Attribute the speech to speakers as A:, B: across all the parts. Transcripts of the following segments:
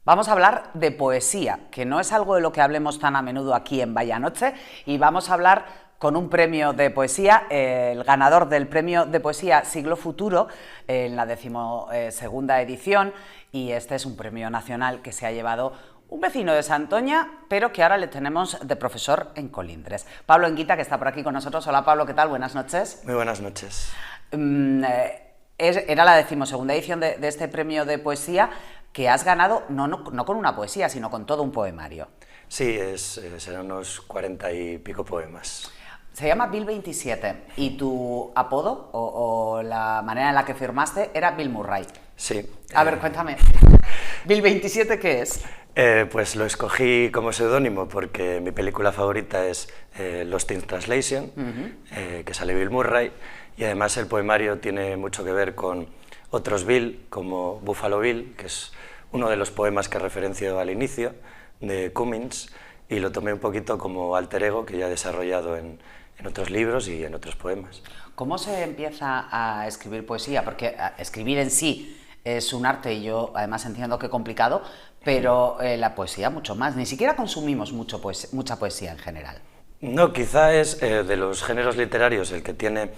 A: Vamos a hablar de poesía, que no es algo de lo que hablemos tan a menudo aquí en Vaya Noche, y vamos a hablar con un premio de poesía, el ganador del premio de poesía Siglo Futuro, en la 12ª edición, y este es un premio nacional que se ha llevado un vecino de Santoña, pero que ahora le tenemos de profesor en Colindres. Pablo Enguita, que está por aquí con nosotros. Hola Pablo, ¿qué tal? Buenas noches.
B: Muy buenas noches.
A: Era la 12ª edición de este premio de poesía que has ganado no con una poesía, sino con todo un poemario.
B: Sí, serán unos 40 y pico poemas.
A: Se llama Bill 27 y tu apodo o la manera en la que firmaste era Bill Murray.
B: Sí.
A: A ver, cuéntame. ¿Bill 27 qué es?
B: Pues lo escogí como seudónimo porque mi película favorita es Lost in Translation, que sale Bill Murray, y además el poemario tiene mucho que ver con otros Bill, como Buffalo Bill, que es uno de los poemas que referencio al inicio, de Cummins, y lo tomé un poquito como alter ego que ya he desarrollado en otros libros y en otros poemas.
A: ¿Cómo se empieza a escribir poesía? Porque escribir en sí es un arte y yo además entiendo que complicado, pero la poesía mucho más. Ni siquiera consumimos mucha poesía en general.
B: No, quizá es de los géneros literarios el que tiene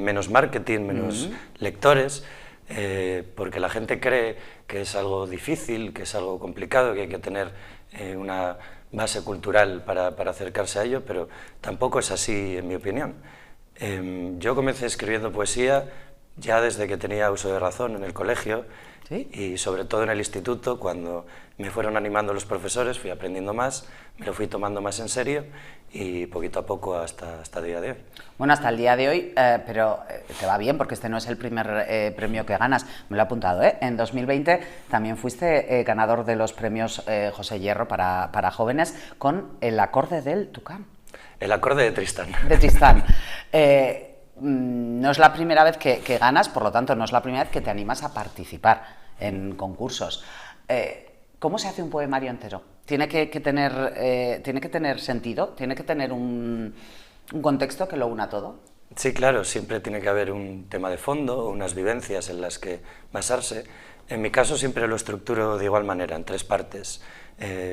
B: menos marketing, menos lectores, porque la gente cree que es algo difícil, que es algo complicado, que hay que tener una base cultural para acercarse a ello, pero tampoco es así, en mi opinión. Yo comencé escribiendo poesía ya desde que tenía uso de razón en el colegio.
A: ¿Sí?
B: Y sobre todo en el instituto, cuando me fueron animando los profesores, fui aprendiendo más, me lo fui tomando más en serio y poquito a poco hasta el día de hoy.
A: Bueno, hasta el día de hoy, pero te va bien porque este no es el primer premio que ganas, me lo he apuntado, ¿eh? En 2020 también fuiste ganador de los premios José Hierro para jóvenes con El acorde del Tucán.
B: El acorde de Tristán.
A: De Tristán. No es la primera vez que ganas, por lo tanto no es la primera vez que te animas a participar en concursos. ¿Cómo se hace un poemario entero? ¿Tiene que tener sentido? ¿Tiene que tener un contexto que lo una todo?
B: Sí, claro, siempre tiene que haber un tema de fondo, unas vivencias en las que basarse. En mi caso siempre lo estructuro de igual manera, en 3 partes.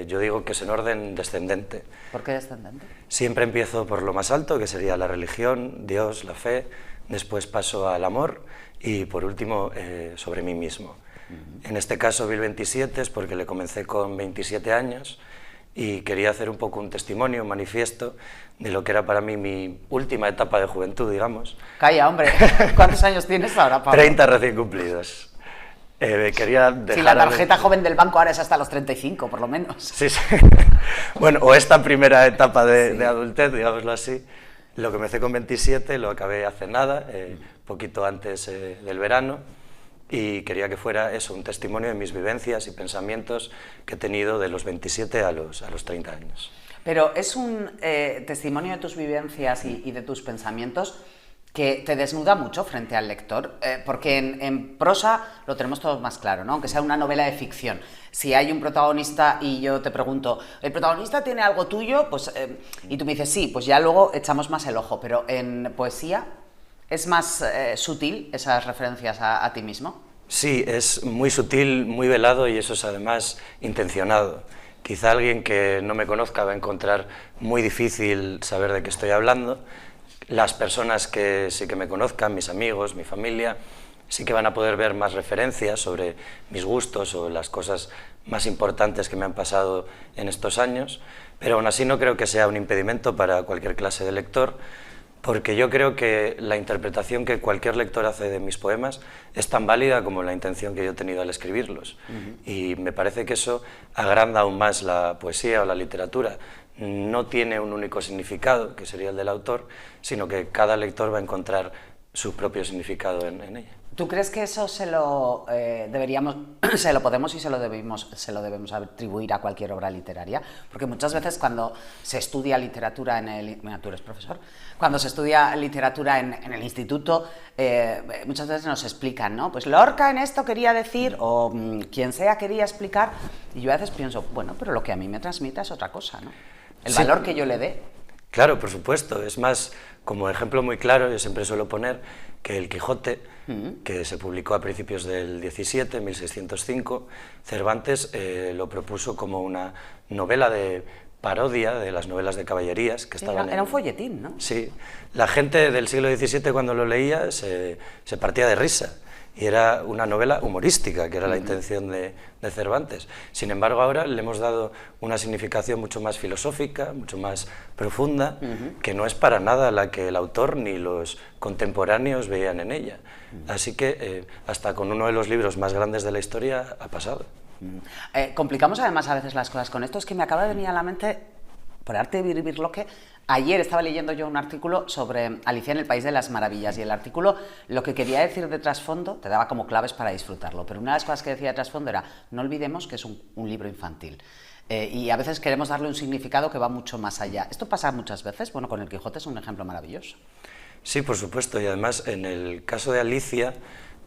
B: Yo digo que es en orden descendente.
A: ¿Por qué descendente?
B: Siempre empiezo por lo más alto, que sería la religión, Dios, la fe, después paso al amor y por último sobre mí mismo. En este caso Bill 27 es porque le comencé con 27 años y quería hacer un poco un testimonio, un manifiesto de lo que era para mí mi última etapa de juventud, digamos.
A: Calla, hombre, ¿cuántos años tienes ahora, Pablo?
B: 30 recién cumplidos. Quería dejar...
A: Si la tarjeta joven del banco ahora es hasta los 35, por lo menos.
B: Sí, sí. Bueno, o esta primera etapa de adultez, digámoslo así. Lo que comencé con 27 lo acabé hace nada, poquito antes del verano, y quería que fuera eso, un testimonio de mis vivencias y pensamientos que he tenido de los 27 a los 30 años.
A: Pero es un testimonio de tus vivencias y de tus pensamientos que te desnuda mucho frente al lector, porque en prosa lo tenemos todos más claro, ¿no? Aunque sea una novela de ficción. Si hay un protagonista y yo te pregunto, ¿el protagonista tiene algo tuyo? Pues, y tú me dices, sí, pues ya luego echamos más el ojo, pero en poesía ¿es más sutil esas referencias a ti mismo?
B: Sí, es muy sutil, muy velado y eso es además intencionado. Quizá alguien que no me conozca va a encontrar muy difícil saber de qué estoy hablando. Las personas que sí que me conozcan, mis amigos, mi familia, sí que van a poder ver más referencias sobre mis gustos o las cosas más importantes que me han pasado en estos años, pero aún así no creo que sea un impedimento para cualquier clase de lector, porque yo creo que la interpretación que cualquier lector hace de mis poemas es tan válida como la intención que yo he tenido al escribirlos. Y me parece que eso agranda aún más la poesía o la literatura. No tiene un único significado, que sería el del autor, sino que cada lector va a encontrar su propio significado en ella.
A: ¿Tú crees que eso se lo podemos y se lo debemos atribuir a cualquier obra literaria? Porque muchas veces cuando se estudia literatura tú eres profesor, cuando se estudia literatura en el instituto, muchas veces nos explican, ¿no? Pues Lorca en esto quería decir, o quien sea quería explicar, y yo a veces pienso, bueno, pero lo que a mí me transmite es otra cosa, ¿no? El valor que yo le dé.
B: Claro, por supuesto. Es más, como ejemplo muy claro, yo siempre suelo poner que el Quijote, que se publicó a principios del 17, 1605, Cervantes lo propuso como una novela de parodia de las novelas de caballerías que estaban
A: Era un folletín, ¿no?
B: Sí, la gente del siglo XVII cuando lo leía se partía de risa, y era una novela humorística, que era la intención de Cervantes. Sin embargo, ahora le hemos dado una significación mucho más filosófica, mucho más profunda, que no es para nada la que el autor ni los contemporáneos veían en ella. Así que hasta con uno de los libros más grandes de la historia ha pasado.
A: Complicamos además a veces las cosas con esto. Es que me acaba de venir a la mente, por arte de Birloque, ayer estaba leyendo yo un artículo sobre Alicia en el País de las Maravillas, y el artículo lo que quería decir de trasfondo te daba como claves para disfrutarlo, pero una de las cosas que decía de trasfondo era: no olvidemos que es un libro infantil. Y a veces queremos darle un significado que va mucho más allá. Esto pasa muchas veces. Bueno, con el Quijote es un ejemplo maravilloso.
B: Sí, por supuesto, y además en el caso de Alicia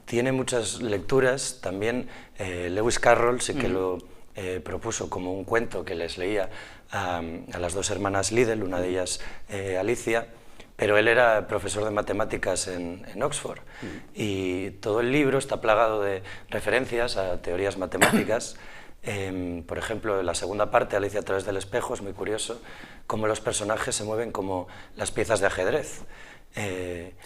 B: tiene muchas lecturas. También Lewis Carroll sí que lo propuso como un cuento que les leía a las dos hermanas Liddell, una de ellas Alicia, pero él era profesor de matemáticas en Oxford, y todo el libro está plagado de referencias a teorías matemáticas. Por ejemplo, en la segunda parte, Alicia a través del espejo, es muy curioso cómo los personajes se mueven como las piezas de ajedrez.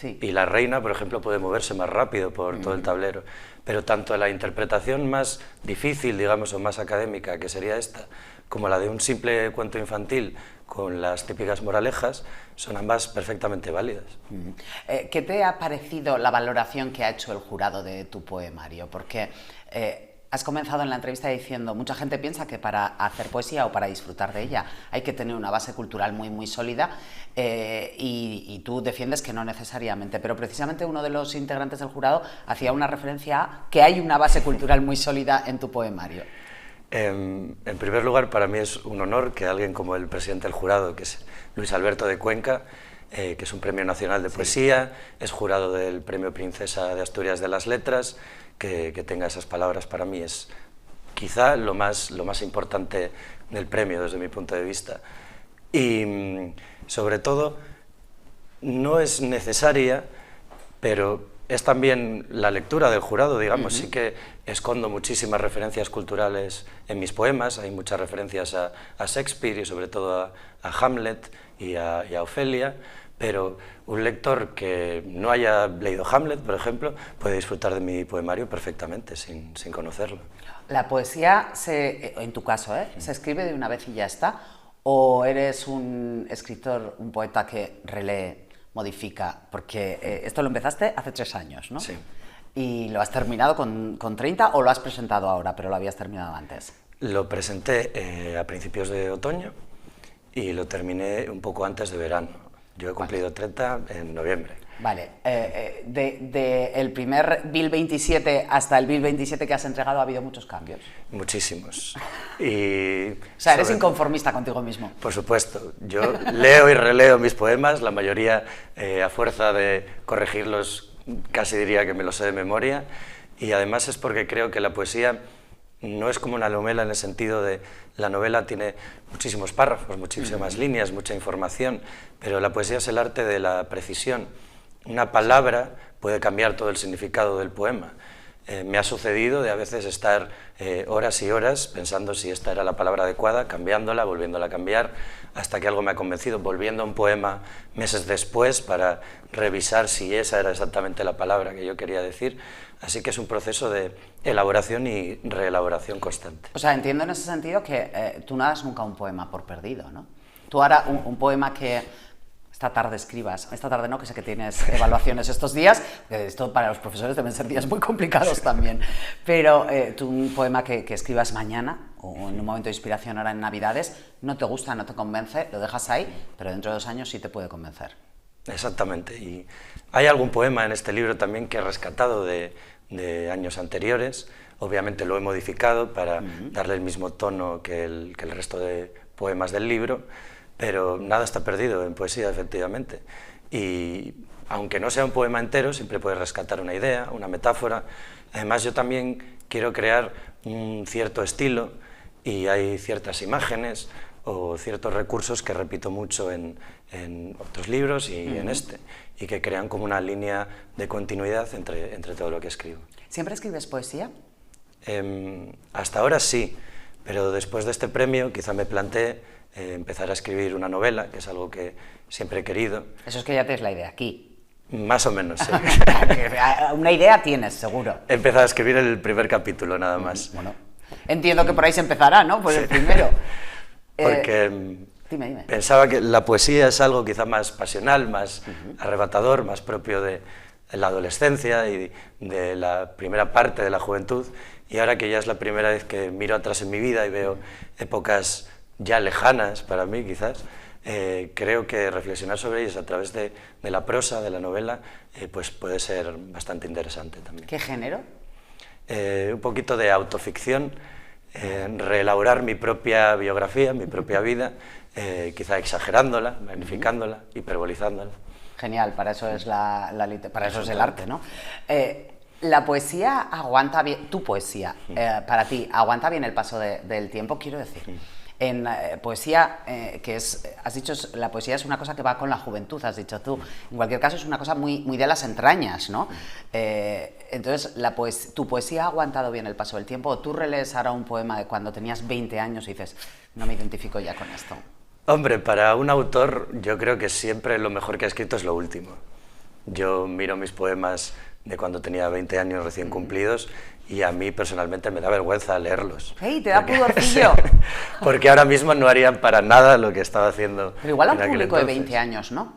B: Y la reina, por ejemplo, puede moverse más rápido por todo el tablero. Pero tanto la interpretación más difícil, digamos, o más académica, que sería esta, como la de un simple cuento infantil con las típicas moralejas, son ambas perfectamente válidas.
A: ¿Qué te ha parecido la valoración que ha hecho el jurado de tu poemario? Porque has comenzado en la entrevista diciendo: mucha gente piensa que para hacer poesía o para disfrutar de ella hay que tener una base cultural muy, muy sólida, y tú defiendes que no necesariamente, pero precisamente uno de los integrantes del jurado hacía una referencia a que hay una base cultural muy sólida en tu poemario.
B: En primer lugar, para mí es un honor que alguien como el presidente del jurado, que es Luis Alberto de Cuenca, que es un premio nacional de poesía, es jurado del Premio Princesa de Asturias de las Letras, que tenga esas palabras, para mí es quizá lo más importante del premio desde mi punto de vista. Y sobre todo, no es necesaria, pero es también la lectura del jurado, digamos. Sí que escondo muchísimas referencias culturales en mis poemas, hay muchas referencias a Shakespeare y sobre todo a Hamlet y a Ofelia, pero un lector que no haya leído Hamlet, por ejemplo, puede disfrutar de mi poemario perfectamente, sin conocerlo.
A: La poesía, en tu caso, ¿se escribe de una vez y ya está? ¿O eres un escritor, un poeta que relee, modifica? Porque esto lo empezaste hace 3 años, ¿no?
B: Sí.
A: ¿Y lo has terminado con 30 o lo has presentado ahora, pero lo habías terminado antes?
B: Lo presenté a principios de otoño y lo terminé un poco antes de verano. Yo he cumplido 30 en noviembre.
A: Vale. El primer Bill 27 hasta el Bill 27 que has entregado, ¿ha habido muchos cambios?
B: Muchísimos. Y
A: o sea, eres inconformista contigo mismo.
B: Por supuesto. Yo leo y releo mis poemas, la mayoría a fuerza de corregirlos, casi diría que me los sé de memoria, y además es porque creo que la poesía no es como una novela en el sentido de la novela tiene muchísimos párrafos, muchísimas líneas, mucha información, pero la poesía es el arte de la precisión. Una palabra puede cambiar todo el significado del poema. Me ha sucedido de a veces estar horas y horas pensando si esta era la palabra adecuada, cambiándola, volviéndola a cambiar, hasta que algo me ha convencido, volviendo a un poema meses después para revisar si esa era exactamente la palabra que yo quería decir. Así que es un proceso de elaboración y reelaboración constante.
A: O sea, entiendo en ese sentido que tú no das nunca un poema por perdido, ¿no? Tú ahora un poema que esta tarde escribas, esta tarde no, que sé que tienes evaluaciones estos días, esto para los profesores deben ser días muy complicados también, pero tú un poema que escribas mañana o en un momento de inspiración ahora en Navidades, no te gusta, no te convence, lo dejas ahí, pero dentro de 2 años sí te puede convencer.
B: Exactamente, y hay algún poema en este libro también que he rescatado de años anteriores, obviamente lo he modificado para darle el mismo tono que el resto de poemas del libro, pero nada está perdido en poesía, efectivamente. Y aunque no sea un poema entero, siempre puedes rescatar una idea, una metáfora. Además, yo también quiero crear un cierto estilo y hay ciertas imágenes o ciertos recursos que repito mucho en otros libros y en este, y que crean como una línea de continuidad entre todo lo que escribo.
A: ¿Siempre escribes poesía?
B: Hasta ahora sí, pero después de este premio quizá me planteé empezar a escribir una novela, que es algo que siempre he querido.
A: Eso es que ya tienes la idea aquí.
B: Más o menos, sí.
A: Una idea tienes, seguro.
B: He empezado a escribir el primer capítulo, nada más.
A: Bueno, entiendo que por ahí se empezará, ¿no? Pues sí. El primero.
B: Porque
A: dime.
B: Pensaba que la poesía es algo quizá más pasional, más arrebatador, más propio de la adolescencia y de la primera parte de la juventud, y ahora que ya es la primera vez que miro atrás en mi vida y veo épocas ya lejanas para mí quizás, creo que reflexionar sobre ellas a través de la prosa, de la novela, pues puede ser bastante interesante también.
A: ¿Qué género?
B: Un poquito de autoficción, reelaborar mi propia biografía, mi propia vida, quizá exagerándola, magnificándola, hiperbolizándola.
A: Genial, para eso es para eso es el arte, ¿no? La poesía aguanta bien, tu poesía, para ti, aguanta bien el paso del tiempo, quiero decir. En poesía, has dicho, la poesía es una cosa que va con la juventud, has dicho tú. En cualquier caso, es una cosa muy de las entrañas, ¿no? Entonces, ¿tu poesía ha aguantado bien el paso del tiempo? ¿O tú relees ahora un poema de cuando tenías 20 años y dices, no me identifico ya con esto?
B: Hombre, para un autor, yo creo que siempre lo mejor que ha escrito es lo último. Yo miro mis poemas de cuando tenía 20 años recién cumplidos y a mí personalmente me da vergüenza leerlos.
A: ¡Hey, te da pudorcillo!
B: Porque ahora mismo no harían para nada lo que estaba haciendo.
A: Pero igual a un público de 20 años, ¿no?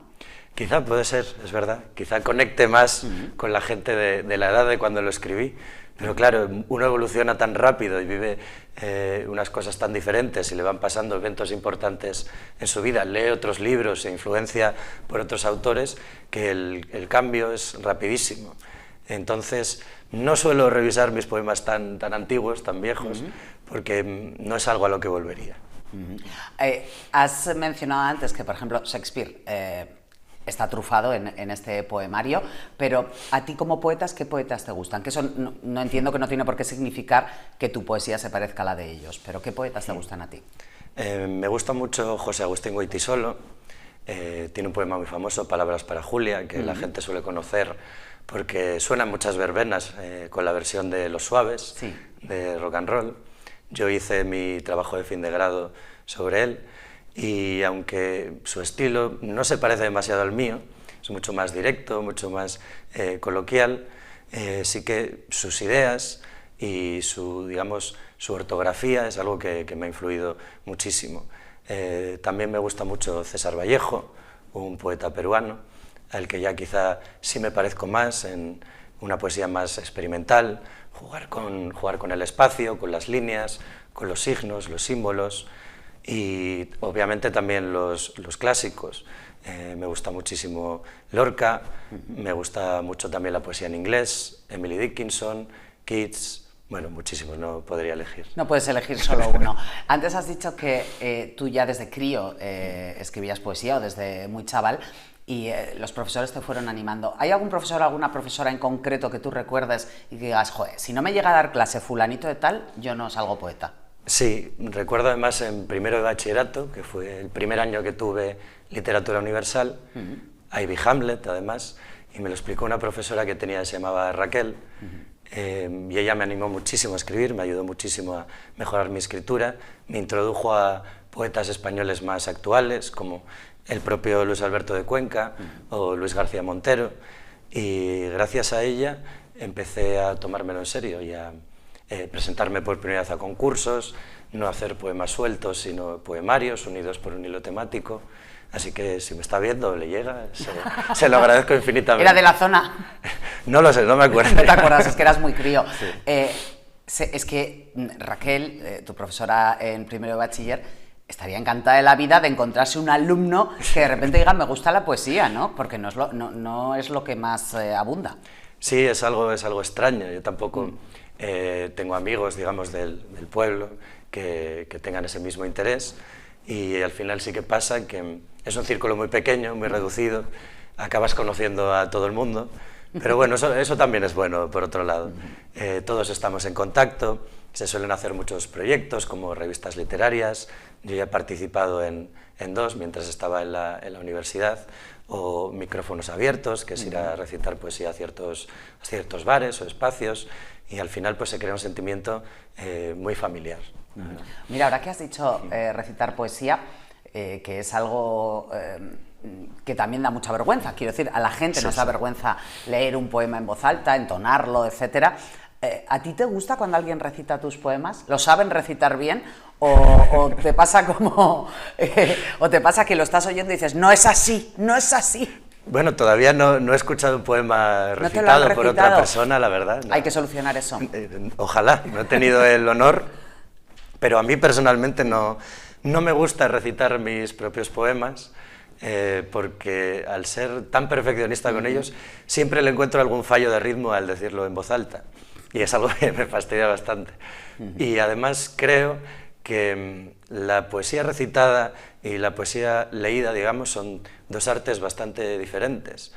B: Quizá puede ser, es verdad. Quizá conecte más con la gente de la edad de cuando lo escribí. Pero claro, uno evoluciona tan rápido y vive unas cosas tan diferentes y le van pasando eventos importantes en su vida, lee otros libros, se influencia por otros autores, que el cambio es rapidísimo. Entonces, no suelo revisar mis poemas tan antiguos, tan viejos, porque no es algo a lo que volvería.
A: Has mencionado antes que, por ejemplo, Shakespeare está trufado en este poemario, pero a ti como poetas, ¿qué poetas te gustan? Que eso no entiendo que no tiene por qué significar que tu poesía se parezca a la de ellos, pero ¿qué poetas te gustan a ti?
B: Me gusta mucho José Agustín Goytisolo, tiene un poema muy famoso, Palabras para Julia, que la gente suele conocer porque suenan muchas verbenas con la versión de Los Suaves,
A: sí,
B: de rock and roll. Yo hice mi trabajo de fin de grado sobre él, y aunque su estilo no se parece demasiado al mío, es mucho más directo, mucho más coloquial, sí que sus ideas y su ortografía es algo que me ha influido muchísimo. También me gusta mucho César Vallejo, un poeta peruano, al que ya quizá sí me parezco más en una poesía más experimental, jugar con el espacio, con las líneas, con los signos, los símbolos. Y obviamente también los clásicos. Me gusta muchísimo Lorca, me gusta mucho también la poesía en inglés, Emily Dickinson, Keats, bueno, muchísimos, no podría elegir.
A: No puedes elegir solo uno. Antes has dicho que tú ya desde crío escribías poesía, o desde muy chaval, y los profesores te fueron animando. ¿Hay algún profesor o alguna profesora en concreto que tú recuerdes y que digas, joder, si no me llega a dar clase fulanito de tal, yo no salgo poeta?
B: Sí, recuerdo además en primero de bachillerato, que fue el primer año que tuve literatura universal, Ivy Hamlet además, y me lo explicó una profesora que tenía, se llamaba Raquel, y ella me animó muchísimo a escribir, me ayudó muchísimo a mejorar mi escritura, me introdujo a poetas españoles más actuales, como el propio Luis Alberto de Cuenca o Luis García Montero, y gracias a ella empecé a tomármelo en serio y a presentarme por primera vez a concursos, no hacer poemas sueltos, sino poemarios unidos por un hilo temático. Así que si me está viendo, le llega, se lo agradezco infinitamente.
A: ¿Era de la zona?
B: No lo sé, no me acuerdo.
A: No te acuerdas, es que eras muy crío.
B: Sí.
A: Es que Raquel, tu profesora en primero de bachiller, estaría encantada de la vida de encontrarse un alumno que de repente diga, me gusta la poesía, ¿no? Porque no es lo que más abunda.
B: Sí, es algo extraño. Yo tampoco tengo amigos, digamos, del pueblo que tengan ese mismo interés, y al final sí que pasa que es un círculo muy pequeño, muy reducido, acabas conociendo a todo el mundo, pero bueno, eso también es bueno, por otro lado. Todos estamos en contacto, Se suelen hacer muchos proyectos como revistas literarias, yo ya he participado en dos mientras estaba en la universidad, o micrófonos abiertos, que es ir a recitar poesía a ciertos bares o espacios, y al final pues se crea un sentimiento muy familiar.
A: Mira, ahora que has dicho recitar poesía, que es algo que también da mucha vergüenza, quiero decir, a la gente nos da vergüenza leer un poema en voz alta, entonarlo, etcétera. ¿A ti te gusta cuando alguien recita tus poemas? ¿Lo saben recitar bien? ¿O te pasa como o te pasa que lo estás oyendo y dices, no es así, no es así?
B: Bueno, todavía no he escuchado un poema recitado por otra persona, la verdad. No.
A: Hay que solucionar eso.
B: Ojalá, no he tenido el honor, pero a mí personalmente no me gusta recitar mis propios poemas, porque al ser tan perfeccionista con ellos, siempre le encuentro algún fallo de ritmo al decirlo en voz alta. Y es algo que me fastidia bastante. Y además creo que la poesía recitada y la poesía leída, digamos, son dos artes bastante diferentes.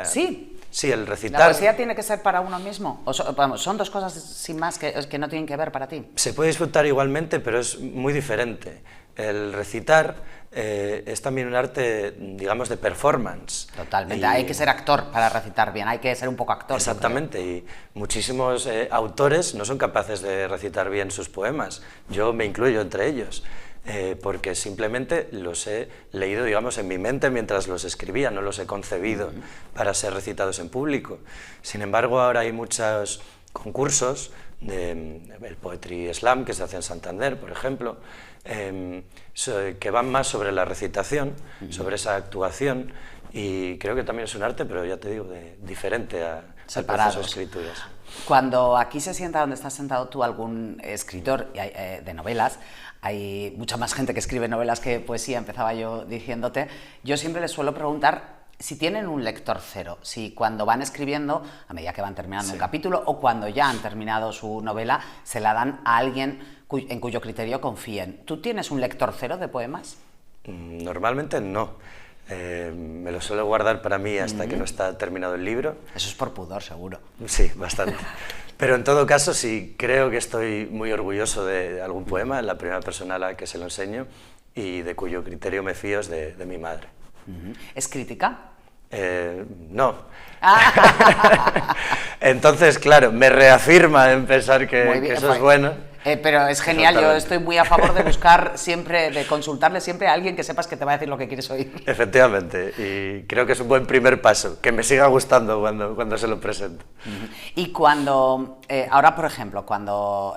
A: ¿Sí?
B: Sí, el recitar...
A: ¿La poesía tiene que ser para uno mismo? ¿O son dos cosas sin más que no tienen que ver para ti?
B: Se puede disfrutar igualmente, pero es muy diferente. El recitar es también un arte, digamos, de performance.
A: Totalmente, hay que ser actor para recitar bien, hay que ser un poco actor.
B: Exactamente, y muchísimos autores no son capaces de recitar bien sus poemas, yo me incluyo entre ellos, porque simplemente los he leído, digamos, en mi mente mientras los escribía, no los he concebido para ser recitados en público. Sin embargo, ahora hay muchos concursos, el Poetry Slam que se hace en Santander, por ejemplo, que van más sobre la recitación, sobre esa actuación, y creo que también es un arte, pero ya te digo, diferente al proceso de escritura.
A: Cuando aquí se sienta donde estás sentado tú algún escritor de novelas, hay mucha más gente que escribe novelas que poesía, empezaba yo diciéndote, yo siempre les suelo preguntar si tienen un lector cero, si cuando van escribiendo, a medida que van terminando un capítulo, o cuando ya han terminado su novela, se la dan a alguien en cuyo criterio confíen. ¿Tú tienes un lector cero de poemas?
B: Normalmente no. Me lo suelo guardar para mí hasta que no está terminado el libro.
A: Eso es por pudor, seguro.
B: Sí, bastante. Pero en todo caso, sí creo que estoy muy orgulloso de algún poema, la primera persona a la que se lo enseño y de cuyo criterio me fío es de mi madre.
A: ¿Es crítica?
B: No. Entonces, claro, me reafirma en pensar que eso es bueno.
A: Pero es genial, yo estoy muy a favor de buscar siempre, de consultarle siempre a alguien que sepas que te va a decir lo que quieres oír.
B: Efectivamente, y creo que es un buen primer paso, que me siga gustando cuando se lo presento.
A: Y cuando, ahora por ejemplo, cuando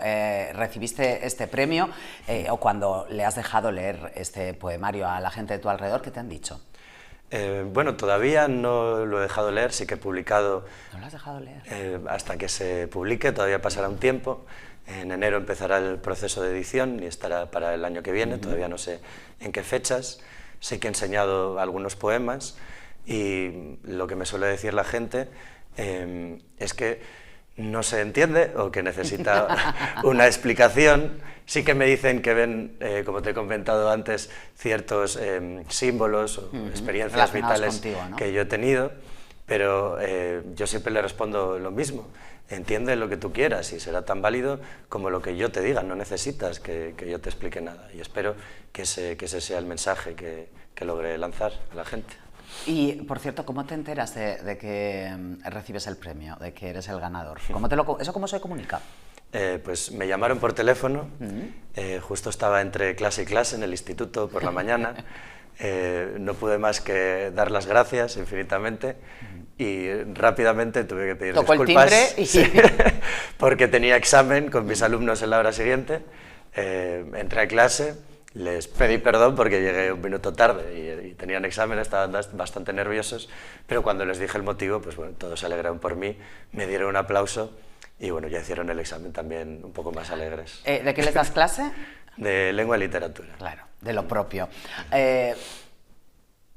A: recibiste este premio o cuando le has dejado leer este poemario a la gente de tu alrededor, ¿qué te han dicho?
B: Bueno, todavía no lo he dejado leer, sí que he publicado...
A: ¿No lo has dejado leer?
B: Hasta que se publique, todavía pasará un tiempo. En enero empezará el proceso de edición y estará para el año que viene, todavía no sé en qué fechas. Sé que he enseñado algunos poemas y lo que me suele decir la gente es que no se entiende o que necesita una explicación. Sí que me dicen que ven, como te he comentado antes, ciertos símbolos o experiencias vitales contigo, ¿no? Que yo he tenido, pero yo siempre le respondo lo mismo. Entiende lo que tú quieras y será tan válido como lo que yo te diga, no necesitas que yo te explique nada. Y espero que ese sea el mensaje que logre lanzar a la gente.
A: Y, por cierto, ¿cómo te enteras de que recibes el premio, de que eres el ganador? ¿Eso cómo se comunica?
B: Pues me llamaron por teléfono, justo estaba entre clase y clase en el instituto por la mañana, no pude más que dar las gracias infinitamente y rápidamente tuve que pedir
A: disculpas.
B: Tocó el timbre y... Sí, porque tenía examen con mis alumnos en la hora siguiente, entré a clase, les pedí perdón porque llegué un minuto tarde y tenían examen, estaban bastante nerviosos, pero cuando les dije el motivo, pues bueno, todos se alegraron por mí, me dieron un aplauso y bueno, ya hicieron el examen también un poco más alegres.
A: ¿De qué les das clase?
B: De lengua y literatura.
A: Claro, de lo propio.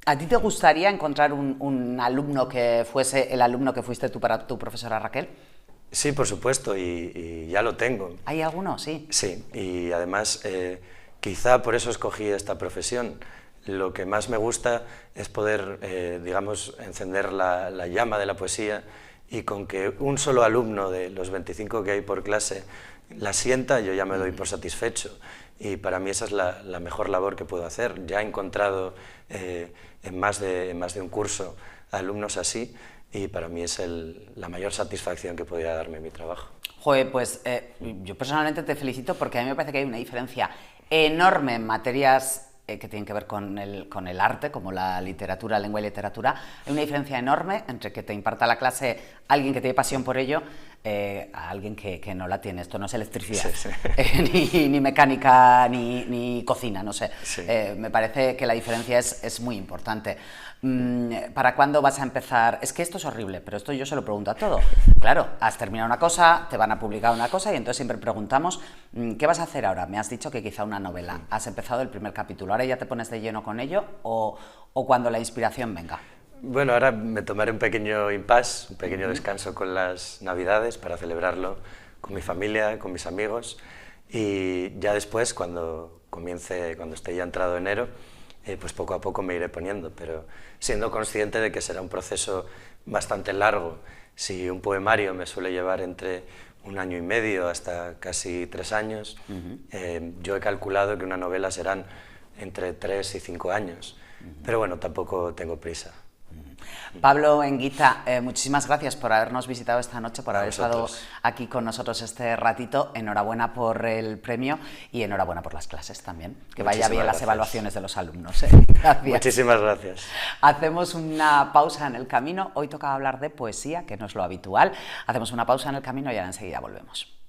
A: ¿A ti te gustaría encontrar un alumno que fuese el alumno que fuiste tú para tu profesora Raquel?
B: Sí, por supuesto, y ya lo tengo.
A: ¿Hay alguno? Sí.
B: Sí, y además quizá por eso escogí esta profesión. Lo que más me gusta es poder, digamos, encender la llama de la poesía y con que un solo alumno de los 25 que hay por clase la sienta, yo ya me doy por satisfecho. Y para mí esa es la mejor labor que puedo hacer. Ya he encontrado en más de un curso alumnos así, y para mí es la mayor satisfacción que podría darme mi trabajo.
A: Joder, pues yo personalmente te felicito porque a mí me parece que hay una diferencia enorme en materias que tienen que ver con el arte, como la literatura, lengua y literatura. Hay una diferencia enorme entre que te imparta la clase alguien que tiene pasión por ello a alguien que no la tiene. Esto no es electricidad,
B: Sí, sí.
A: ni mecánica, ni cocina, no sé.
B: Sí.
A: Me parece que la diferencia es muy importante. ¿Para cuándo vas a empezar? Es que esto es horrible, pero esto yo se lo pregunto a todo. Claro, has terminado una cosa, te van a publicar una cosa y entonces siempre preguntamos, ¿qué vas a hacer ahora? Me has dicho que quizá una novela. Has empezado el primer capítulo, ¿ahora ya te pones de lleno con ello o cuando la inspiración venga?
B: Bueno, ahora me tomaré un pequeño impasse, un pequeño descanso con las Navidades para celebrarlo con mi familia, con mis amigos, y ya después, cuando esté ya entrado enero, pues poco a poco me iré poniendo, pero siendo consciente de que será un proceso bastante largo. Si un poemario me suele llevar entre 1 año y medio hasta casi 3 años, yo he calculado que una novela serán entre 3 y 5 años, pero bueno, tampoco tengo prisa.
A: Pablo Enguita, muchísimas gracias por habernos visitado esta noche, por haber estado aquí con nosotros este ratito. Enhorabuena por el premio y enhorabuena por las clases también. Que vaya bien las evaluaciones de los alumnos. Gracias.
B: Muchísimas gracias.
A: Hacemos una pausa en el camino. Hoy toca hablar de poesía, que no es lo habitual. Hacemos una pausa en el camino y ahora enseguida volvemos.